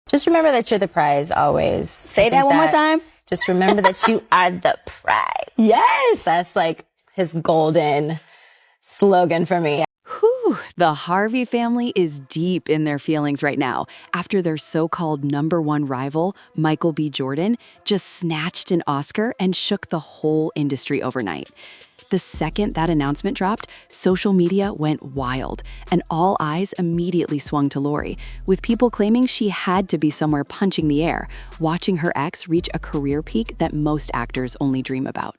Just remember that you're the prize always. Say that one more time. Just remember that you are the prize. Yes. That's like his golden slogan for me. Whew, the Harvey family is deep in their feelings right now after their so-called #1 rival, Michael B. Jordan, just snatched an Oscar and shook the whole industry overnight. The second that announcement dropped, social media went wild, and all eyes immediately swung to Lori, with people claiming she had to be somewhere punching the air, watching her ex reach a career peak that most actors only dream about.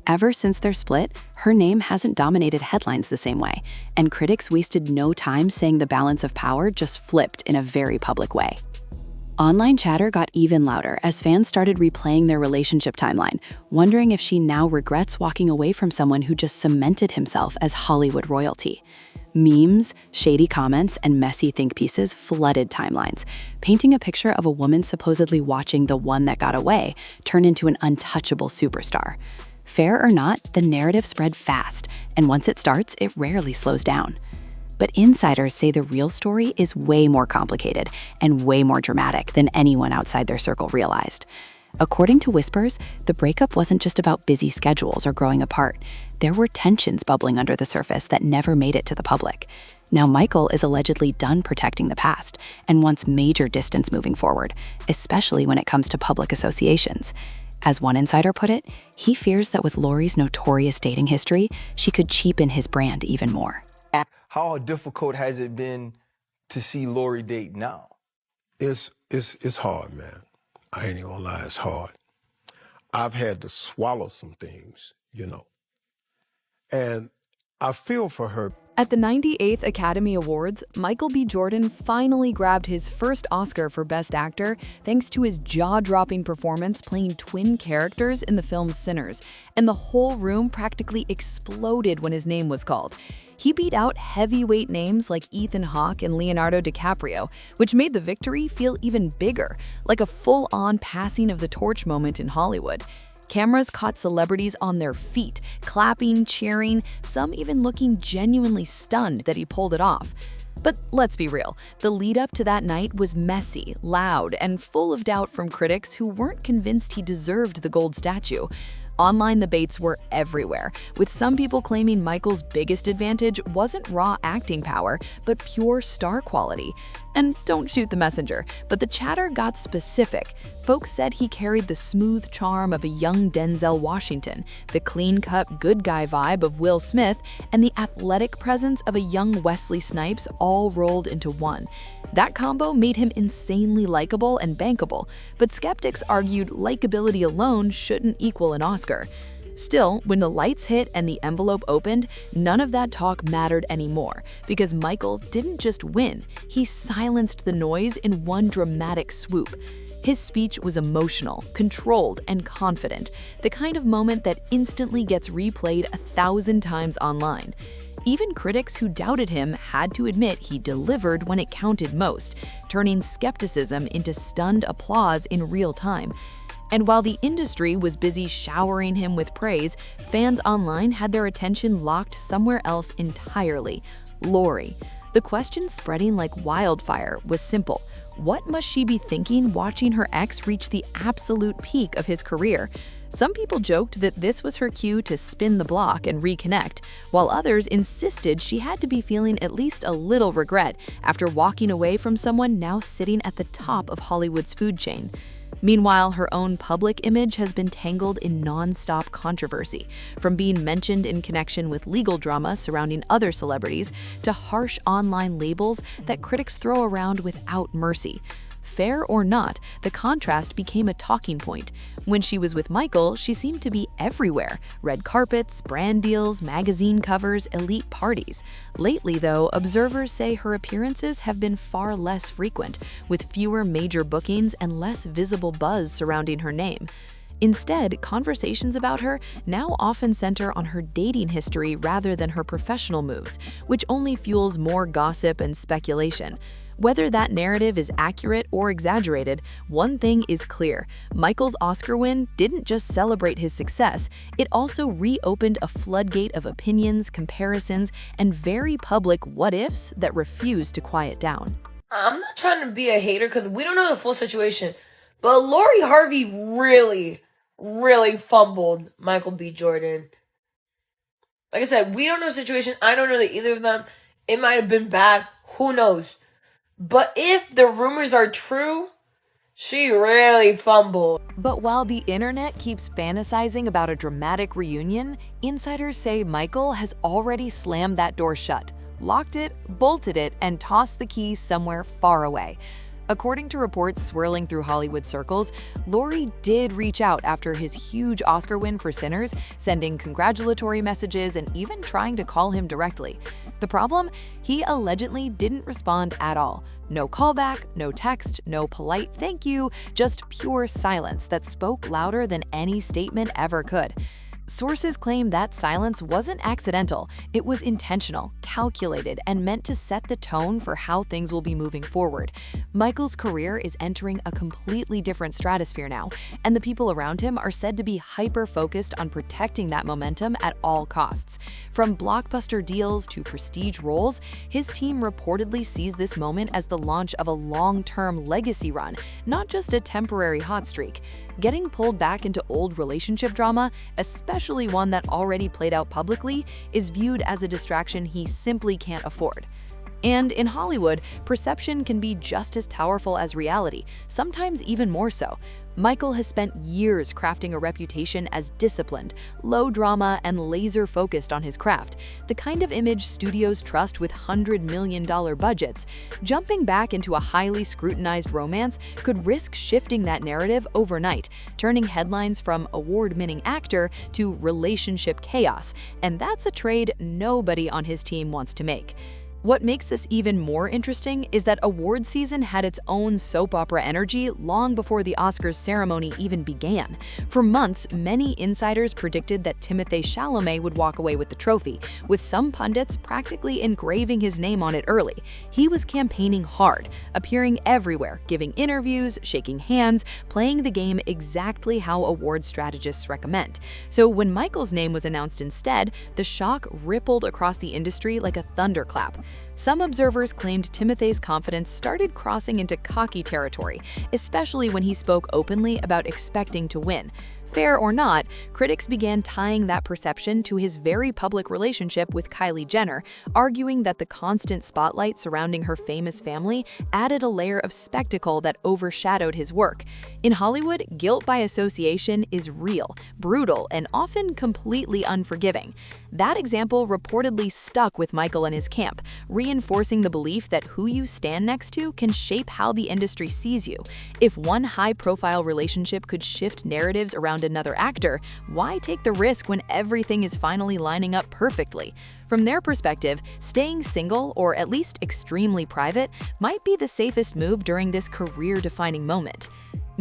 Ever since their split, her name hasn't dominated headlines the same way, and critics wasted no time saying the balance of power just flipped in a very public way. Online chatter got even louder as fans started replaying their relationship timeline, wondering if she now regrets walking away from someone who just cemented himself as Hollywood royalty. Memes, shady comments, and messy think pieces flooded timelines, painting a picture of a woman supposedly watching the one that got away turn into an untouchable superstar. Fair or not, the narrative spread fast, and once it starts, it rarely slows down. But insiders say the real story is way more complicated and way more dramatic than anyone outside their circle realized. According to whispers, the breakup wasn't just about busy schedules or growing apart. There were tensions bubbling under the surface that never made it to the public. Now Michael is allegedly done protecting the past and wants major distance moving forward, especially when it comes to public associations. As one insider put it, he fears that with Lori's notorious dating history, she could cheapen his brand even more. How difficult has it been to see Lori date now? It's hard, man. I ain't even gonna lie, it's hard. I've had to swallow some things, and I feel for her. At the 98th Academy Awards, Michael B. Jordan finally grabbed his first Oscar for Best Actor thanks to his jaw-dropping performance playing twin characters in the film Sinners, and the whole room practically exploded when his name was called. He beat out heavyweight names like Ethan Hawke and Leonardo DiCaprio, which made the victory feel even bigger, like a full-on passing of the torch moment in Hollywood. Cameras caught celebrities on their feet, clapping, cheering, some even looking genuinely stunned that he pulled it off. But let's be real, the lead-up to that night was messy, loud, and full of doubt from critics who weren't convinced he deserved the gold statue. Online debates were everywhere, with some people claiming Michael's biggest advantage wasn't raw acting power, but pure star quality. And don't shoot the messenger, but the chatter got specific. Folks said he carried the smooth charm of a young Denzel Washington, the clean-cut good guy vibe of Will Smith, and the athletic presence of a young Wesley Snipes all rolled into one. That combo made him insanely likable and bankable, but skeptics argued likability alone shouldn't equal an Oscar. Still, when the lights hit and the envelope opened, none of that talk mattered anymore, because Michael didn't just win, he silenced the noise in one dramatic swoop. His speech was emotional, controlled, and confident, the kind of moment that instantly gets replayed 1,000 times online. Even critics who doubted him had to admit he delivered when it counted most, turning skepticism into stunned applause in real time. And while the industry was busy showering him with praise, fans online had their attention locked somewhere else entirely: Lori. The question spreading like wildfire was simple. What must she be thinking watching her ex reach the absolute peak of his career? Some people joked that this was her cue to spin the block and reconnect, while others insisted she had to be feeling at least a little regret after walking away from someone now sitting at the top of Hollywood's food chain. Meanwhile, her own public image has been tangled in non-stop controversy, from being mentioned in connection with legal drama surrounding other celebrities to harsh online labels that critics throw around without mercy. Fair or not, the contrast became a talking point. When she was with Michael, she seemed to be everywhere: red carpets, brand deals, magazine covers, elite parties. Lately, though, observers say her appearances have been far less frequent, with fewer major bookings and less visible buzz surrounding her name. Instead, conversations about her now often center on her dating history rather than her professional moves, which only fuels more gossip and speculation. Whether that narrative is accurate or exaggerated, one thing is clear: Michael's Oscar win didn't just celebrate his success, it also reopened a floodgate of opinions, comparisons, and very public what-ifs that refuse to quiet down. I'm not trying to be a hater because we don't know the full situation, but Lori Harvey really fumbled Michael B. Jordan. Like I said, we don't know the situation. I don't know that either of them. It might have been bad. Who knows? But if the rumors are true, she really fumbled. But while the internet keeps fantasizing about a dramatic reunion, insiders say Michael has already slammed that door shut, locked it, bolted it, and tossed the key somewhere far away. According to reports swirling through Hollywood circles, Lori did reach out after his huge Oscar win for Sinners, sending congratulatory messages and even trying to call him directly. The problem? He allegedly didn't respond at all. No callback, no text, no polite thank you, just pure silence that spoke louder than any statement ever could. Sources claim that silence wasn't accidental. It was intentional, calculated, and meant to set the tone for how things will be moving forward. Michael's career is entering a completely different stratosphere now, and the people around him are said to be hyper-focused on protecting that momentum at all costs. From blockbuster deals to prestige roles, his team reportedly sees this moment as the launch of a long-term legacy run, not just a temporary hot streak. Getting pulled back into old relationship drama, especially one that already played out publicly, is viewed as a distraction he simply can't afford. And in Hollywood, perception can be just as powerful as reality, sometimes even more so. Michael has spent years crafting a reputation as disciplined, low drama, and laser-focused on his craft, the kind of image studios trust with $100 million budgets. Jumping back into a highly scrutinized romance could risk shifting that narrative overnight, turning headlines from award-winning actor to relationship chaos, and that's a trade nobody on his team wants to make. What makes this even more interesting is that award season had its own soap opera energy long before the Oscars ceremony even began. For months, many insiders predicted that Timothée Chalamet would walk away with the trophy, with some pundits practically engraving his name on it early. He was campaigning hard, appearing everywhere, giving interviews, shaking hands, playing the game exactly how award strategists recommend. So when Michael's name was announced instead, the shock rippled across the industry like a thunderclap. Some observers claimed Timothée's confidence started crossing into cocky territory, especially when he spoke openly about expecting to win. Fair or not, critics began tying that perception to his very public relationship with Kylie Jenner, arguing that the constant spotlight surrounding her famous family added a layer of spectacle that overshadowed his work. In Hollywood, guilt by association is real, brutal, and often completely unforgiving. That example reportedly stuck with Michael and his camp, reinforcing the belief that who you stand next to can shape how the industry sees you. If one high-profile relationship could shift narratives around another actor, why take the risk when everything is finally lining up perfectly? From their perspective, staying single, or at least extremely private, might be the safest move during this career-defining moment.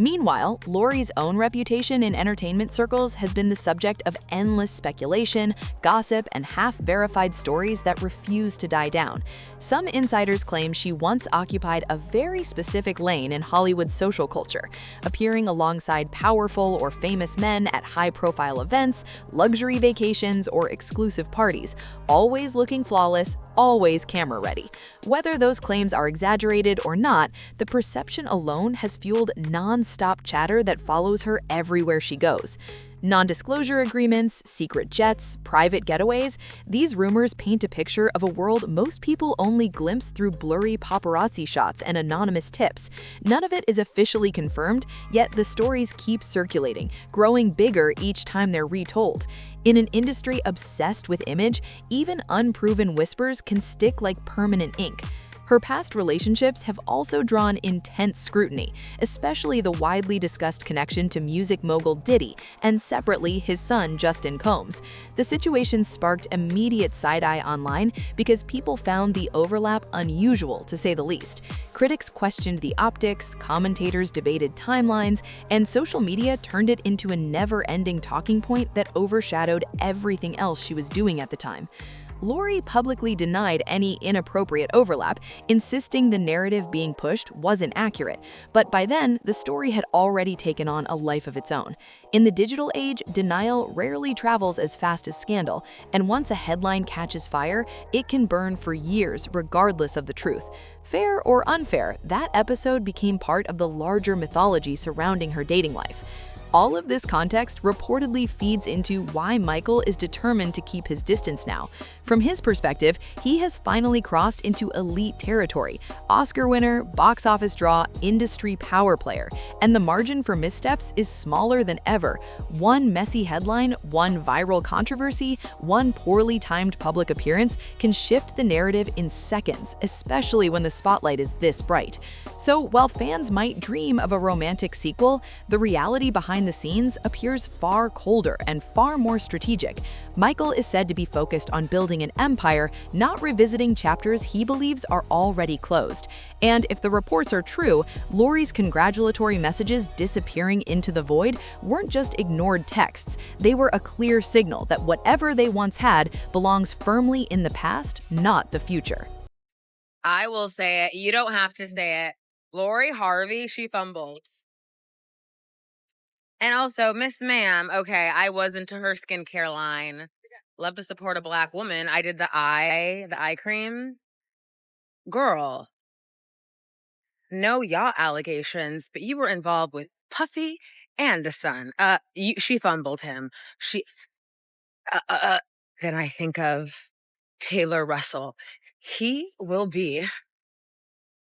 Meanwhile, Lori's own reputation in entertainment circles has been the subject of endless speculation, gossip, and half-verified stories that refuse to die down. Some insiders claim she once occupied a very specific lane in Hollywood social culture, appearing alongside powerful or famous men at high-profile events, luxury vacations, or exclusive parties, always looking flawless, always camera-ready. Whether those claims are exaggerated or not, the perception alone has fueled non-stop chatter that follows her everywhere she goes. Non-disclosure agreements, secret jets, private getaways, these rumors paint a picture of a world most people only glimpse through blurry paparazzi shots and anonymous tips. None of it is officially confirmed, yet the stories keep circulating, growing bigger each time they're retold. In an industry obsessed with image, even unproven whispers can stick like permanent ink. Her past relationships have also drawn intense scrutiny, especially the widely discussed connection to music mogul Diddy and separately his son Justin Combs. The situation sparked immediate side-eye online because people found the overlap unusual, to say the least. Critics questioned the optics, commentators debated timelines, and social media turned it into a never-ending talking point that overshadowed everything else she was doing at the time. Lori publicly denied any inappropriate overlap, insisting the narrative being pushed wasn't accurate. But by then, the story had already taken on a life of its own. In the digital age, denial rarely travels as fast as scandal, and once a headline catches fire, it can burn for years regardless of the truth. Fair or unfair, that episode became part of the larger mythology surrounding her dating life. All of this context reportedly feeds into why Michael is determined to keep his distance now. From his perspective, he has finally crossed into elite territory, Oscar winner, box office draw, industry power player, and the margin for missteps is smaller than ever. One messy headline, one viral controversy, one poorly timed public appearance can shift the narrative in seconds, especially when the spotlight is this bright. So while fans might dream of a romantic sequel, the reality behind the scenes appears far colder and far more strategic. Michael is said to be focused on building an empire, not revisiting chapters he believes are already closed. And if the reports are true, Lori's congratulatory messages disappearing into the void weren't just ignored texts. They were a clear signal that whatever they once had belongs firmly in the past, not the future. I will say it. You don't have to say it. Lori Harvey, she fumbled. And also, Miss Ma'am, okay, I was into her skincare line. Love to support a Black woman. I did the eye cream. Girl, no yaw allegations, but you were involved with Puffy and the son. She fumbled him. Then I think of Taylor Russell. He will be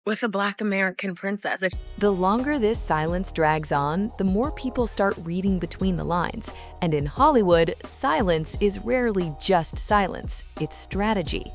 with a Black American princess. The longer this silence drags on, the more people start reading between the lines. And in Hollywood, silence is rarely just silence, it's strategy.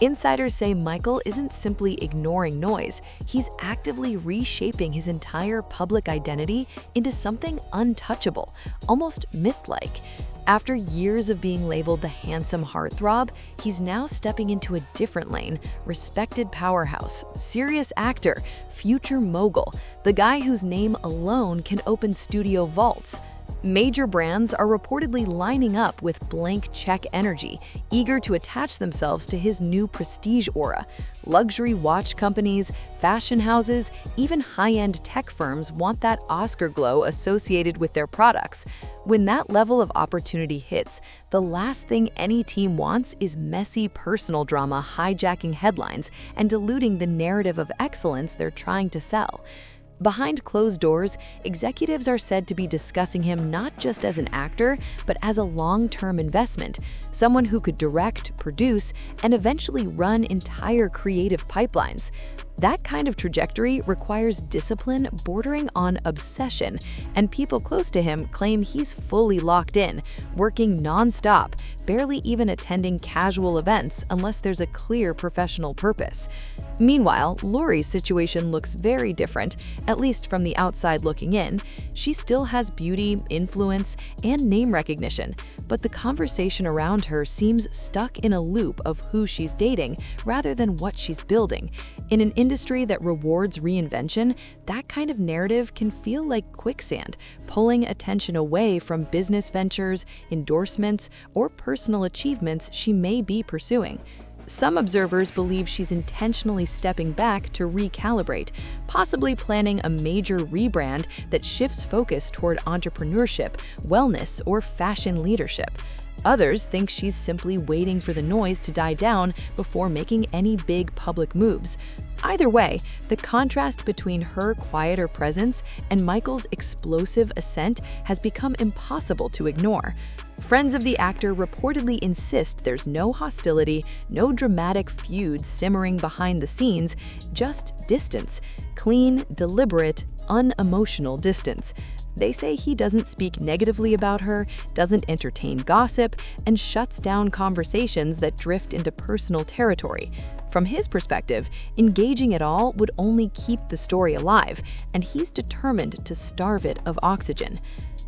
Insiders say Michael isn't simply ignoring noise, he's actively reshaping his entire public identity into something untouchable, almost myth-like. After years of being labeled the handsome heartthrob, he's now stepping into a different lane, respected powerhouse, serious actor, future mogul, the guy whose name alone can open studio vaults. Major brands are reportedly lining up with blank check energy, eager to attach themselves to his new prestige aura. Luxury watch companies, fashion houses, even high-end tech firms want that Oscar glow associated with their products. When that level of opportunity hits, the last thing any team wants is messy personal drama hijacking headlines and diluting the narrative of excellence they're trying to sell. Behind closed doors, executives are said to be discussing him not just as an actor, but as a long-term investment, someone who could direct, produce, and eventually run entire creative pipelines. That kind of trajectory requires discipline bordering on obsession, and people close to him claim he's fully locked in, working non-stop, barely even attending casual events unless there's a clear professional purpose. Meanwhile, Lori's situation looks very different, at least from the outside looking in. She still has beauty, influence, and name recognition, but the conversation around her seems stuck in a loop of who she's dating rather than what she's building. In an industry that rewards reinvention, that kind of narrative can feel like quicksand, pulling attention away from business ventures, endorsements, or personal achievements she may be pursuing. Some observers believe she's intentionally stepping back to recalibrate, possibly planning a major rebrand that shifts focus toward entrepreneurship, wellness, or fashion leadership. Others think she's simply waiting for the noise to die down before making any big public moves. Either way, the contrast between her quieter presence and Michael's explosive ascent has become impossible to ignore. Friends of the actor reportedly insist there's no hostility, no dramatic feud simmering behind the scenes, just distance. Clean, deliberate, unemotional distance. They say he doesn't speak negatively about her, doesn't entertain gossip, and shuts down conversations that drift into personal territory. From his perspective, engaging at all would only keep the story alive, and he's determined to starve it of oxygen.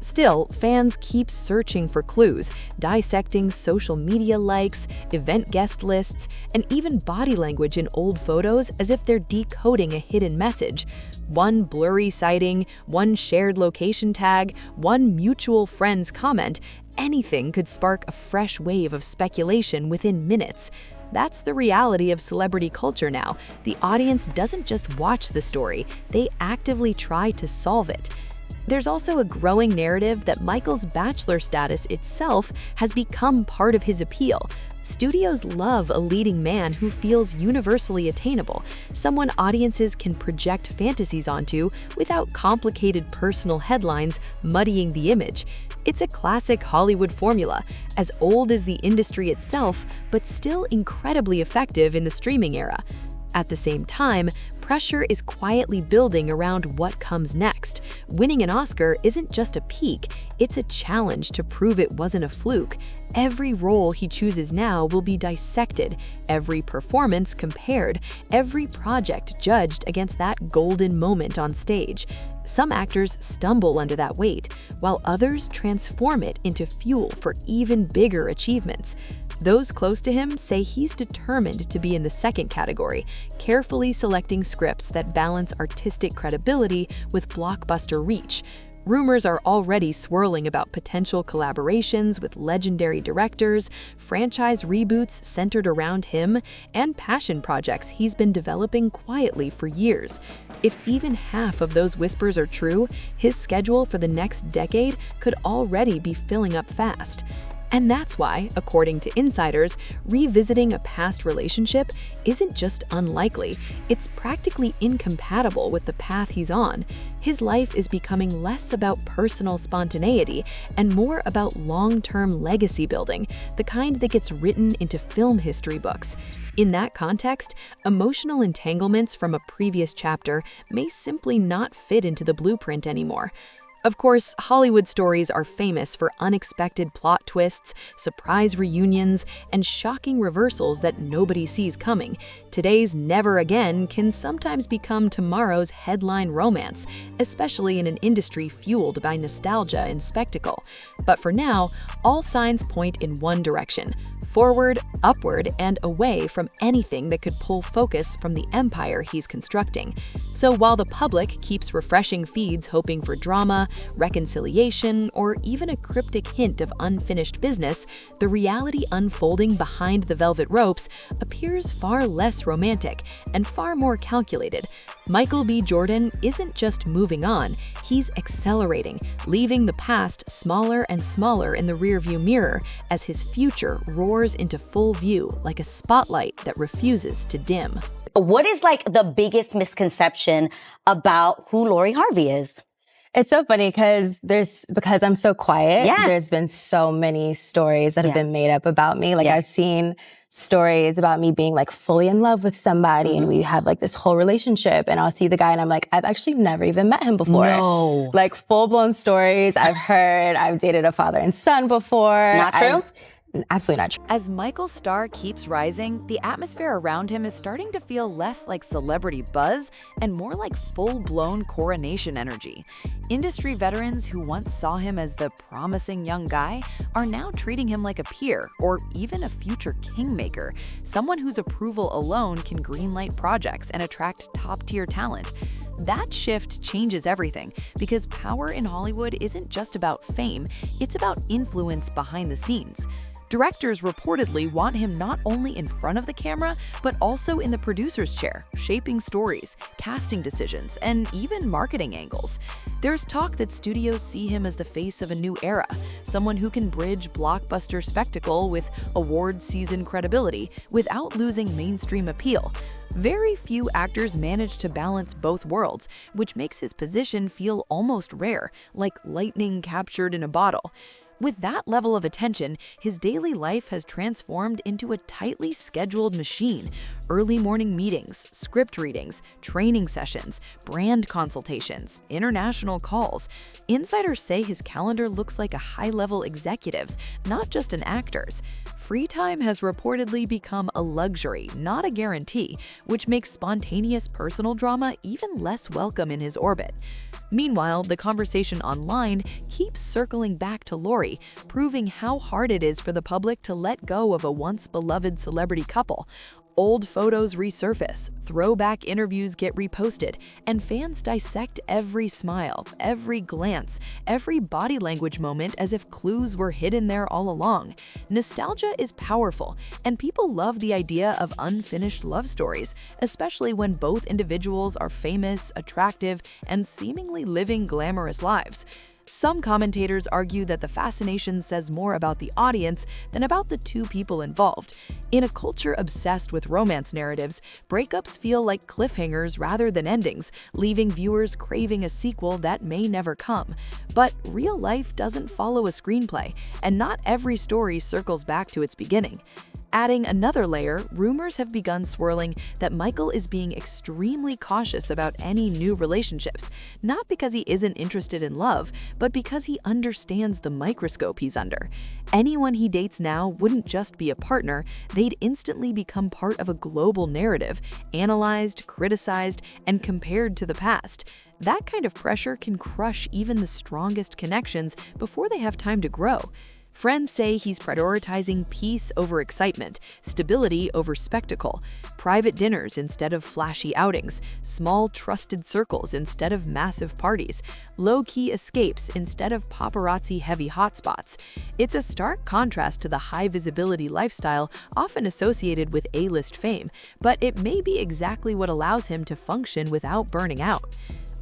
Still, fans keep searching for clues, dissecting social media likes, event guest lists, and even body language in old photos as if they're decoding a hidden message. One blurry sighting, one shared location tag, one mutual friend's comment, anything could spark a fresh wave of speculation within minutes. That's the reality of celebrity culture now. The audience doesn't just watch the story, they actively try to solve it. There's also a growing narrative that Michael's Bachelor status itself has become part of his appeal. Studios love a leading man who feels universally attainable, someone audiences can project fantasies onto without complicated personal headlines muddying the image. It's a classic Hollywood formula, as old as the industry itself, but still incredibly effective in the streaming era. At the same time, pressure is quietly building around what comes next. Winning an Oscar isn't just a peak, it's a challenge to prove it wasn't a fluke. Every role he chooses now will be dissected, every performance compared, every project judged against that golden moment on stage. Some actors stumble under that weight, while others transform it into fuel for even bigger achievements. Those close to him say he's determined to be in the second category, carefully selecting scripts that balance artistic credibility with blockbuster reach. Rumors are already swirling about potential collaborations with legendary directors, franchise reboots centered around him, and passion projects he's been developing quietly for years. If even half of those whispers are true, his schedule for the next decade could already be filling up fast. And that's why, according to insiders, revisiting a past relationship isn't just unlikely, it's practically incompatible with the path he's on. His life is becoming less about personal spontaneity and more about long-term legacy building, the kind that gets written into film history books. In that context, emotional entanglements from a previous chapter may simply not fit into the blueprint anymore. Of course, Hollywood stories are famous for unexpected plot twists, surprise reunions, and shocking reversals that nobody sees coming. Today's never again can sometimes become tomorrow's headline romance, especially in an industry fueled by nostalgia and spectacle. But for now, all signs point in one direction: forward, upward, and away from anything that could pull focus from the empire he's constructing. So while the public keeps refreshing feeds hoping for drama, reconciliation, or even a cryptic hint of unfinished business, the reality unfolding behind the velvet ropes appears far less romantic and far more calculated. MichaelBJordan isn't just moving on, he's accelerating, leaving the past smaller and smaller in the rearview mirror as his future roars into full view like a spotlight that refuses to dim. What is like the biggest misconception about who Lori Harvey is? It's so funny because I'm so quiet. Yeah. There's been so many stories that have been made up about me. Like I've seen stories about me being like fully in love with somebody and we have like this whole relationship, and I'll see the guy and I'm like, I've actually never even met him before. No. Like full blown stories I've heard. I've dated a father and son before. Not true? Absolutely not true. As Michael's star keeps rising, the atmosphere around him is starting to feel less like celebrity buzz and more like full-blown coronation energy. Industry veterans who once saw him as the promising young guy are now treating him like a peer or even a future kingmaker, someone whose approval alone can greenlight projects and attract top-tier talent. That shift changes everything because power in Hollywood isn't just about fame, it's about influence behind the scenes. Directors reportedly want him not only in front of the camera, but also in the producer's chair, shaping stories, casting decisions, and even marketing angles. There's talk that studios see him as the face of a new era, someone who can bridge blockbuster spectacle with award season credibility without losing mainstream appeal. Very few actors manage to balance both worlds, which makes his position feel almost rare, like lightning captured in a bottle. With that level of attention, his daily life has transformed into a tightly scheduled machine. Early morning meetings, script readings, training sessions, brand consultations, international calls. Insiders say his calendar looks like a high-level executive's, not just an actor's. Free time has reportedly become a luxury, not a guarantee, which makes spontaneous personal drama even less welcome in his orbit. Meanwhile, the conversation online keeps circling back to Lori, proving how hard it is for the public to let go of a once beloved celebrity couple. Old photos resurface, throwback interviews get reposted, and fans dissect every smile, every glance, every body language moment as if clues were hidden there all along. Nostalgia is powerful, and people love the idea of unfinished love stories, especially when both individuals are famous, attractive, and seemingly living glamorous lives. Some commentators argue that the fascination says more about the audience than about the two people involved. In a culture obsessed with romance narratives, breakups feel like cliffhangers rather than endings, leaving viewers craving a sequel that may never come. But real life doesn't follow a screenplay, and not every story circles back to its beginning. Adding another layer, rumors have begun swirling that Michael is being extremely cautious about any new relationships, not because he isn't interested in love, but because he understands the microscope he's under. Anyone he dates now wouldn't just be a partner, they'd instantly become part of a global narrative, analyzed, criticized, and compared to the past. That kind of pressure can crush even the strongest connections before they have time to grow. Friends say he's prioritizing peace over excitement, stability over spectacle, private dinners instead of flashy outings, small trusted circles instead of massive parties, low-key escapes instead of paparazzi-heavy hotspots. It's a stark contrast to the high-visibility lifestyle often associated with A-list fame, but it may be exactly what allows him to function without burning out.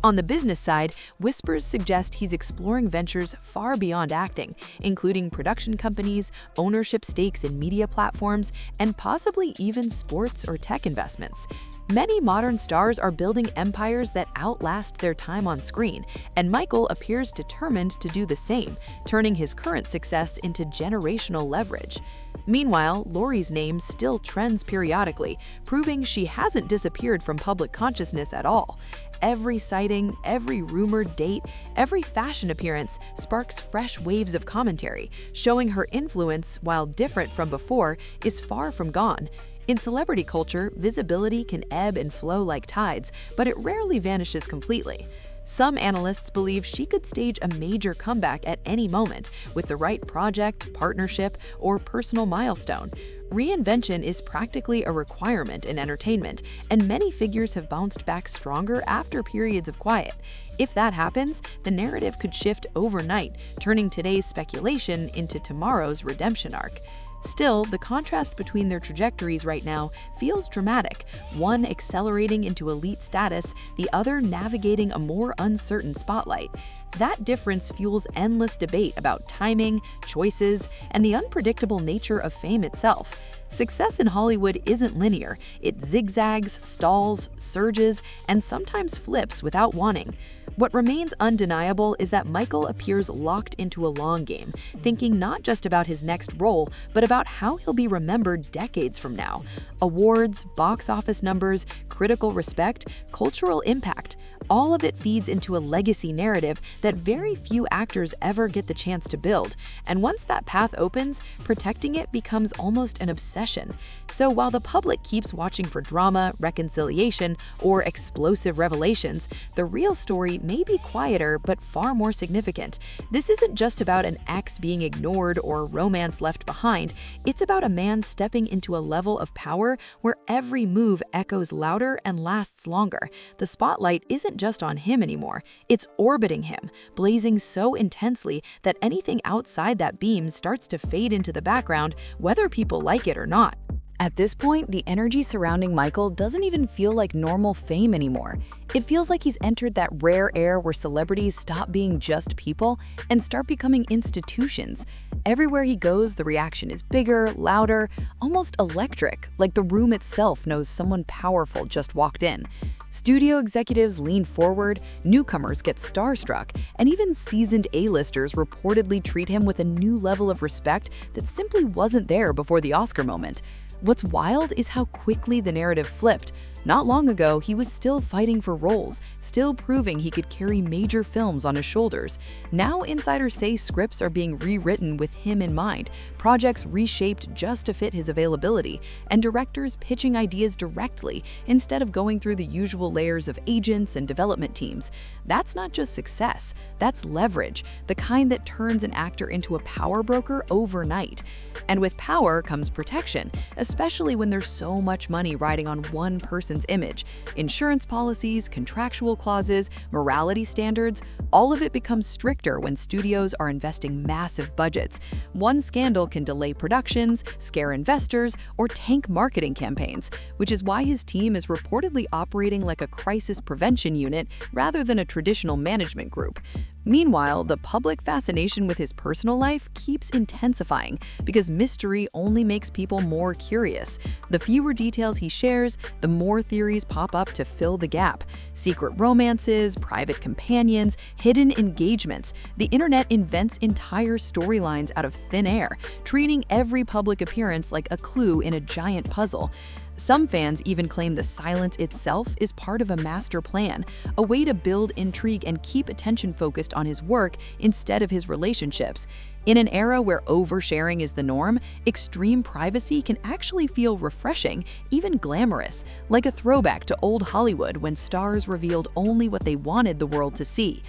On the business side, whispers suggest he's exploring ventures far beyond acting, including production companies, ownership stakes in media platforms, and possibly even sports or tech investments. Many modern stars are building empires that outlast their time on screen, and Michael appears determined to do the same, turning his current success into generational leverage. Meanwhile, Lori's name still trends periodically, proving she hasn't disappeared from public consciousness at all. Every sighting, every rumored date, every fashion appearance sparks fresh waves of commentary, showing her influence, while different from before, is far from gone. In celebrity culture, visibility can ebb and flow like tides, but it rarely vanishes completely. Some analysts believe she could stage a major comeback at any moment with the right project, partnership, or personal milestone. Reinvention is practically a requirement in entertainment, and many figures have bounced back stronger after periods of quiet. If that happens, the narrative could shift overnight, turning today's speculation into tomorrow's redemption arc. Still, the contrast between their trajectories right now feels dramatic, one accelerating into elite status, the other navigating a more uncertain spotlight. That difference fuels endless debate about timing, choices, and the unpredictable nature of fame itself. Success in Hollywood isn't linear. It zigzags, stalls, surges, and sometimes flips without warning. What remains undeniable is that Michael appears locked into a long game, thinking not just about his next role, but about how he'll be remembered decades from now. Awards, box office numbers, critical respect, cultural impact – all of it feeds into a legacy narrative that very few actors ever get the chance to build. And once that path opens, protecting it becomes almost an obsession. So while the public keeps watching for drama, reconciliation, or explosive revelations, the real story may be quieter but far more significant. This isn't just about an ex being ignored or romance left behind. It's about a man stepping into a level of power where every move echoes louder and lasts longer. The spotlight isn't just on him anymore. It's orbiting him, blazing so intensely that anything outside that beam starts to fade into the background, whether people like it or not. At this point, the energy surrounding Michael doesn't even feel like normal fame anymore. It feels like he's entered that rare air where celebrities stop being just people and start becoming institutions. Everywhere he goes, the reaction is bigger, louder, almost electric, like the room itself knows someone powerful just walked in. Studio executives lean forward, newcomers get starstruck, and even seasoned A-listers reportedly treat him with a new level of respect that simply wasn't there before the Oscar moment. What's wild is how quickly the narrative flipped. Not long ago, he was still fighting for roles, still proving he could carry major films on his shoulders. Now, insiders say scripts are being rewritten with him in mind, projects reshaped just to fit his availability, and directors pitching ideas directly instead of going through the usual layers of agents and development teams. That's not just success, that's leverage, the kind that turns an actor into a power broker overnight. And with power comes protection, especially when there's so much money riding on one person's image. Insurance policies, contractual clauses, morality standards, all of it becomes stricter when studios are investing massive budgets. One scandal can delay productions, scare investors, or tank marketing campaigns, which is why his team is reportedly operating like a crisis prevention unit rather than a traditional management group. Meanwhile, the public fascination with his personal life keeps intensifying because mystery only makes people more curious. The fewer details he shares, the more theories pop up to fill the gap. Secret romances, private companions, hidden engagements. The internet invents entire storylines out of thin air, treating every public appearance like a clue in a giant puzzle. Some fans even claim the silence itself is part of a master plan, a way to build intrigue and keep attention focused on his work instead of his relationships. In an era where oversharing is the norm, extreme privacy can actually feel refreshing, even glamorous, like a throwback to old Hollywood when stars revealed only what they wanted the world to see.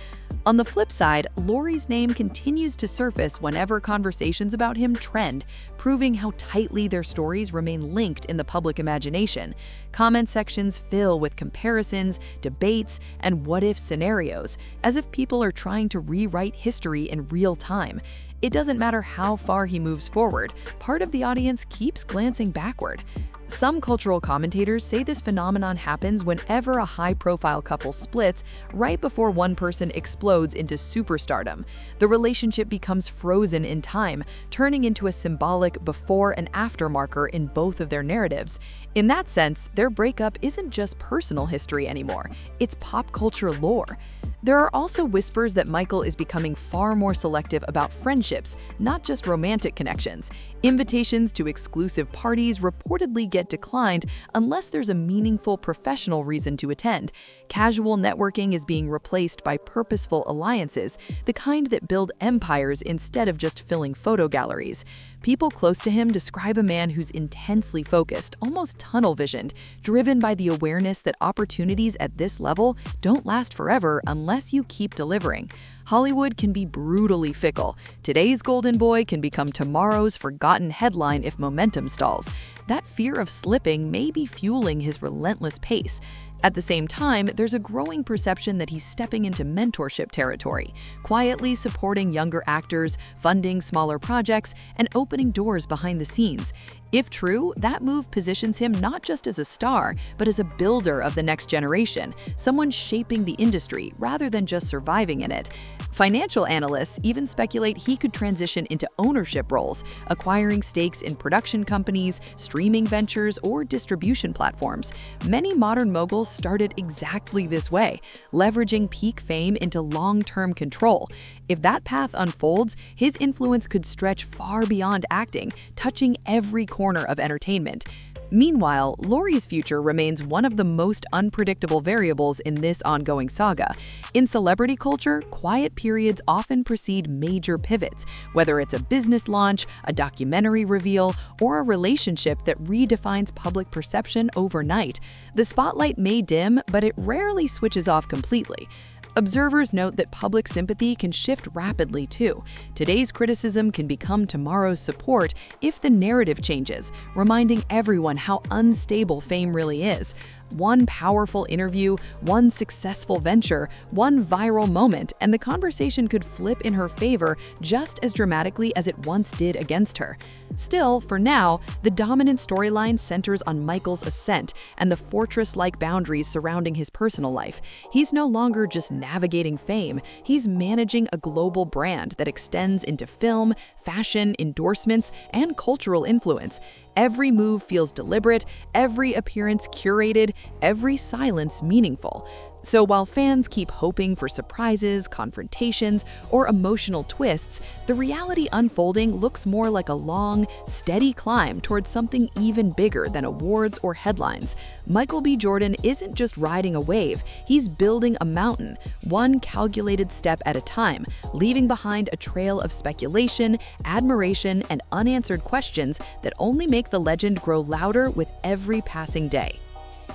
On the flip side, Lori's name continues to surface whenever conversations about him trend, proving how tightly their stories remain linked in the public imagination. Comment sections fill with comparisons, debates, and what-if scenarios, as if people are trying to rewrite history in real time. It doesn't matter how far he moves forward, part of the audience keeps glancing backward. Some cultural commentators say this phenomenon happens whenever a high-profile couple splits right before one person explodes into superstardom. The relationship becomes frozen in time, turning into a symbolic before and after marker in both of their narratives. In that sense, their breakup isn't just personal history anymore, it's pop culture lore. There are also whispers that Michael is becoming far more selective about friendships, not just romantic connections. Invitations to exclusive parties reportedly get declined unless there's a meaningful professional reason to attend. Casual networking is being replaced by purposeful alliances, the kind that build empires instead of just filling photo galleries. People close to him describe a man who's intensely focused, almost tunnel-visioned, driven by the awareness that opportunities at this level don't last forever unless you keep delivering. Hollywood can be brutally fickle. Today's golden boy can become tomorrow's forgotten headline if momentum stalls. That fear of slipping may be fueling his relentless pace. At the same time, there's a growing perception that he's stepping into mentorship territory, quietly supporting younger actors, funding smaller projects, and opening doors behind the scenes. If true, that move positions him not just as a star, but as a builder of the next generation, someone shaping the industry rather than just surviving in it. Financial analysts even speculate he could transition into ownership roles, acquiring stakes in production companies, streaming ventures, or distribution platforms. Many modern moguls started exactly this way, leveraging peak fame into long-term control. If that path unfolds, his influence could stretch far beyond acting, touching every corner of entertainment. Meanwhile, Lori's future remains one of the most unpredictable variables in this ongoing saga. In celebrity culture, quiet periods often precede major pivots, whether it's a business launch, a documentary reveal, or a relationship that redefines public perception overnight. The spotlight may dim, but it rarely switches off completely. Observers note that public sympathy can shift rapidly too. Today's criticism can become tomorrow's support if the narrative changes, reminding everyone how unstable fame really is. One powerful interview, one successful venture, one viral moment, and the conversation could flip in her favor just as dramatically as it once did against her. Still, for now, the dominant storyline centers on Michael's ascent and the fortress-like boundaries surrounding his personal life. He's no longer just navigating fame, he's managing a global brand that extends into film, fashion, endorsements, and cultural influence. Every move feels deliberate, every appearance curated, every silence meaningful. So while fans keep hoping for surprises, confrontations, or emotional twists, the reality unfolding looks more like a long, steady climb towards something even bigger than awards or headlines. Michael B. Jordan isn't just riding a wave, he's building a mountain, one calculated step at a time, leaving behind a trail of speculation, admiration, and unanswered questions that only make the legend grow louder with every passing day.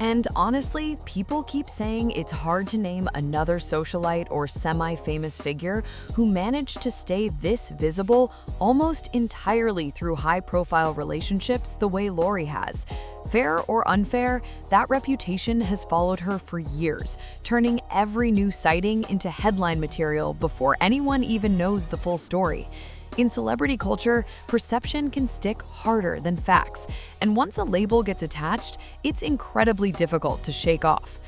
And honestly, people keep saying it's hard to name another socialite or semi-famous figure who managed to stay this visible almost entirely through high-profile relationships the way Lori has. Fair or unfair, that reputation has followed her for years, turning every new sighting into headline material before anyone even knows the full story. In celebrity culture, perception can stick harder than facts, and once a label gets attached, it's incredibly difficult to shake off.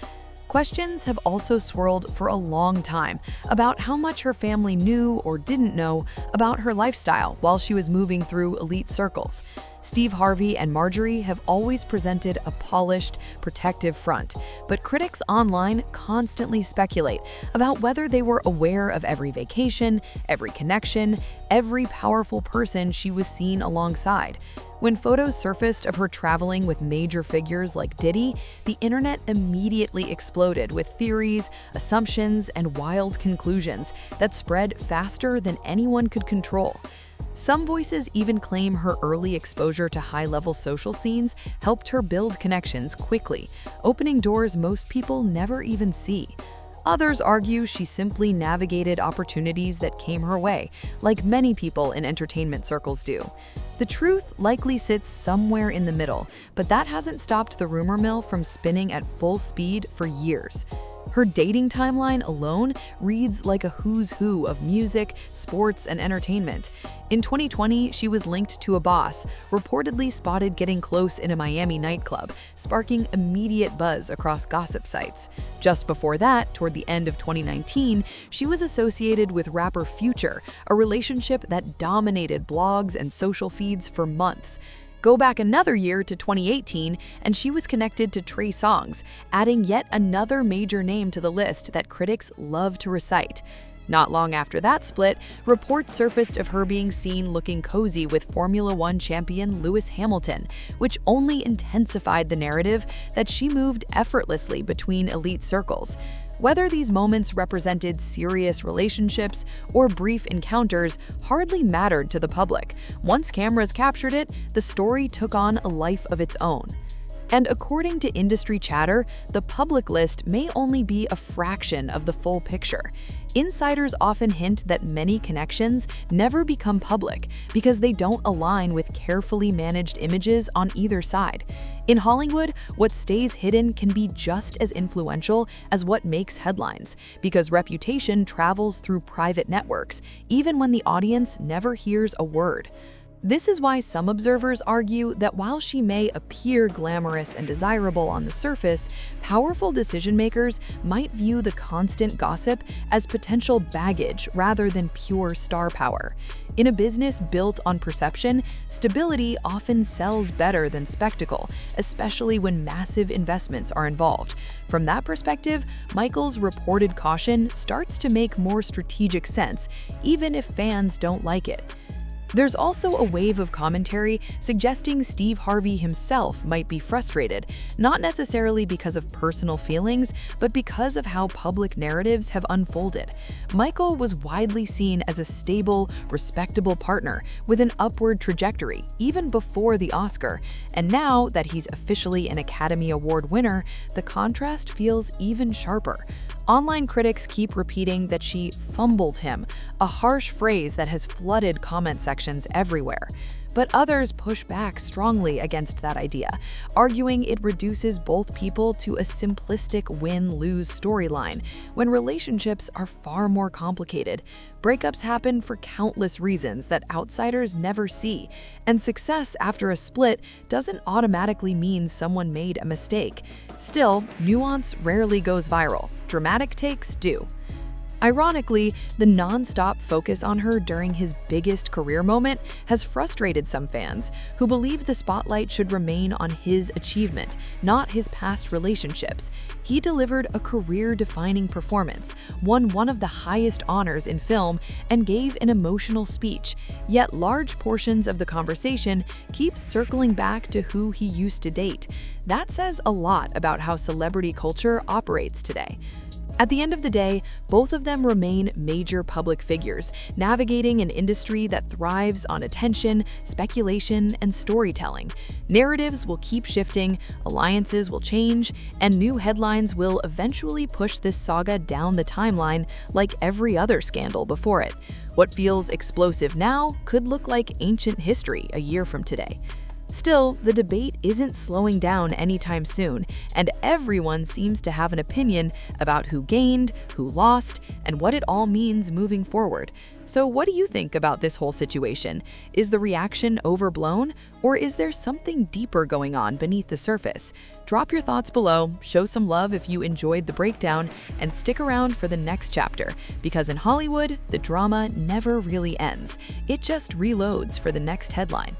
Questions have also swirled for a long time about how much her family knew or didn't know about her lifestyle while she was moving through elite circles. Steve Harvey and Marjorie have always presented a polished, protective front, but critics online constantly speculate about whether they were aware of every vacation, every connection, every powerful person she was seen alongside. When photos surfaced of her traveling with major figures like Diddy, the internet immediately exploded with theories, assumptions, and wild conclusions that spread faster than anyone could control. Some voices even claim her early exposure to high-level social scenes helped her build connections quickly, opening doors most people never even see. Others argue she simply navigated opportunities that came her way, like many people in entertainment circles do. The truth likely sits somewhere in the middle, but that hasn't stopped the rumor mill from spinning at full speed for years. Her dating timeline alone reads like a who's who of music, sports, and entertainment. In 2020, she was linked to a boss, reportedly spotted getting close in a Miami nightclub, sparking immediate buzz across gossip sites. Just before that, toward the end of 2019, she was associated with rapper Future, a relationship that dominated blogs and social feeds for months. Go back another year to 2018, and she was connected to Trey Songz, adding yet another major name to the list that critics love to recite. Not long after that split, reports surfaced of her being seen looking cozy with Formula One champion Lewis Hamilton, which only intensified the narrative that she moved effortlessly between elite circles. Whether these moments represented serious relationships or brief encounters hardly mattered to the public. Once cameras captured it, the story took on a life of its own. And according to industry chatter, the public list may only be a fraction of the full picture. Insiders often hint that many connections never become public because they don't align with carefully managed images on either side. In Hollywood, what stays hidden can be just as influential as what makes headlines, because reputation travels through private networks, even when the audience never hears a word. This is why some observers argue that while she may appear glamorous and desirable on the surface, powerful decision-makers might view the constant gossip as potential baggage rather than pure star power. In a business built on perception, stability often sells better than spectacle, especially when massive investments are involved. From that perspective, Michael's reported caution starts to make more strategic sense, even if fans don't like it. There's also a wave of commentary suggesting Steve Harvey himself might be frustrated, not necessarily because of personal feelings, but because of how public narratives have unfolded. Michael was widely seen as a stable, respectable partner with an upward trajectory, even before the Oscar. And now that he's officially an Academy Award winner, the contrast feels even sharper. Online critics keep repeating that she fumbled him, a harsh phrase that has flooded comment sections everywhere. But others push back strongly against that idea, arguing it reduces both people to a simplistic win-lose storyline, when relationships are far more complicated. Breakups happen for countless reasons that outsiders never see, and success after a split doesn't automatically mean someone made a mistake. Still, nuance rarely goes viral. Dramatic takes do. Ironically, the non-stop focus on her during his biggest career moment has frustrated some fans who believe the spotlight should remain on his achievement, not his past relationships. He delivered a career-defining performance, won one of the highest honors in film, and gave an emotional speech. Yet large portions of the conversation keep circling back to who he used to date. That says a lot about how celebrity culture operates today. At the end of the day, both of them remain major public figures, navigating an industry that thrives on attention, speculation, and storytelling. Narratives will keep shifting, alliances will change, and new headlines will eventually push this saga down the timeline like every other scandal before it. What feels explosive now could look like ancient history a year from today. Still, the debate isn't slowing down anytime soon, and everyone seems to have an opinion about who gained, who lost, and what it all means moving forward. So what do you think about this whole situation? Is the reaction overblown, or is there something deeper going on beneath the surface? Drop your thoughts below, show some love if you enjoyed the breakdown, and stick around for the next chapter, because in Hollywood, the drama never really ends. It just reloads for the next headline.